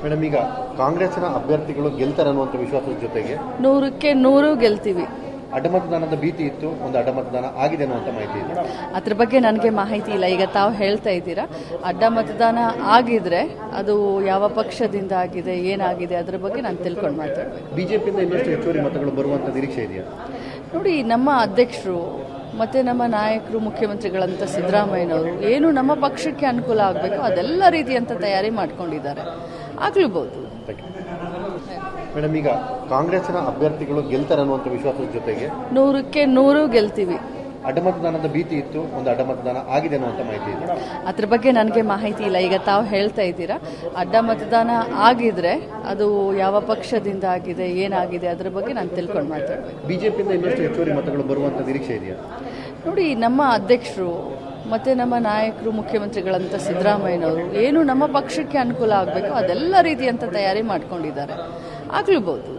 Madam, ಈಗ ಕಾಂಗ್ರೆಸ್ನ ಅಭ್ಯರ್ಥಿಗಳು ಗೆಲ್ತಾರೆ ಅನ್ನುವಂಥ ವಿಶ್ವಾಸದ ಜೊತೆಗೆ 100ಕ್ಕೆ 100 ಗೆಲ್ತೀವಿ. ಅಡ್ಡಮತದಾನದ ಭೀತಿ ಇತ್ತು, ಒಂದು ಅಡ್ಡಮತದಾನ ಆಗಿದೆ ಅನ್ನುವಂಥ ಮಾಹಿತಿ ಇದೆ. ಅದ್ರ ಬಗ್ಗೆ ನನಗೆ ಮಾಹಿತಿ ಇಲ್ಲ. ಈಗ ತಾವು ಹೇಳ್ತಾ ಇದ್ದೀರಾ ಅಡ್ಡ ಮತದಾನ ಆಗಿದ್ರೆ ಅದು ಯಾವ ಪಕ್ಷದಿಂದ ಆಗಿದೆ, ಏನಾಗಿದೆ, ಅದ್ರ ಬಗ್ಗೆ ನಾನು ತಿಳ್ಕೊಂಡು ಮಾತಾಡಬೇಕು. ಬಿಜೆಪಿಯಿಂದ ಇನ್ನಷ್ಟು ಹೆಚ್ಚುವರಿ ಮತಗಳು ಬರುವಂಥ ನಿರೀಕ್ಷೆ ಇದೆಯಾ? ನೋಡಿ, ನಮ್ಮ ಅಧ್ಯಕ್ಷರು ಮತ್ತು ನಮ್ಮ ನಾಯಕರು, ಮುಖ್ಯಮಂತ್ರಿಗಳಂತ ಸಿದ್ದರಾಮಯ್ಯನವರು ಏನು ನಮ್ಮ ಪಕ್ಷಕ್ಕೆ ಅನುಕೂಲ ಆಗಬೇಕು ಅದೆಲ್ಲ ರೀತಿಯಂಥ ತಯಾರಿ ಮಾಡ್ಕೊಂಡಿದ್ದಾರೆ. ಆಗ್ಲೂಬಹುದು. ಮೇಡಮ್, ಈಗ ಕಾಂಗ್ರೆಸ್ನ ಅಭ್ಯರ್ಥಿಗಳು ಗೆಲ್ತಾರೆ ಅನ್ನುವಂಥ ವಿಶ್ವಾಸದ ಜೊತೆಗೆ 100ಕ್ಕೆ 100 ಗೆಲ್ತೀವಿ. ಅಡ್ಡಮತದಾನದ ಭೀತಿ ಇತ್ತು, ಒಂದು ಅಡ್ಡಮತದಾನ ಆಗಿದೆ ಅನ್ನುವಂಥ ಮಾಹಿತಿ ಇದೆ. ಅದ್ರ ಬಗ್ಗೆ ನನಗೆ ಮಾಹಿತಿ ಇಲ್ಲ. ಈಗ ತಾವು ಹೇಳ್ತಾ ಇದ್ದೀರಾ ಅಡ್ಡ ಮತದಾನ ಆಗಿದ್ರೆ ಅದು ಯಾವ ಪಕ್ಷದಿಂದ ಆಗಿದೆ, ಏನಾಗಿದೆ, ಅದ್ರ ಬಗ್ಗೆ ನಾನು ತಿಳ್ಕೊಂಡು ಮಾತಾಡಬೇಕು. ಬಿಜೆಪಿಯಿಂದ ಇನ್ನಷ್ಟು ಹೆಚ್ಚುವರಿ ಮತಗಳು ಬರುವಂಥ ನಿರೀಕ್ಷೆ ಇದೆಯಾ? ನೋಡಿ, ನಮ್ಮ ಅಧ್ಯಕ್ಷರು ಮತ್ತು ನಮ್ಮ ನಾಯಕರು, ಮುಖ್ಯಮಂತ್ರಿಗಳಂತ ಸಿದ್ದರಾಮಯ್ಯನವರು ಏನು ನಮ್ಮ ಪಕ್ಷಕ್ಕೆ ಅನುಕೂಲ ಆಗಬೇಕು ಅದೆಲ್ಲ ರೀತಿಯಂಥ ತಯಾರಿ ಮಾಡ್ಕೊಂಡಿದ್ದಾರೆ. ಆಗ್ಲೂಬಹುದು.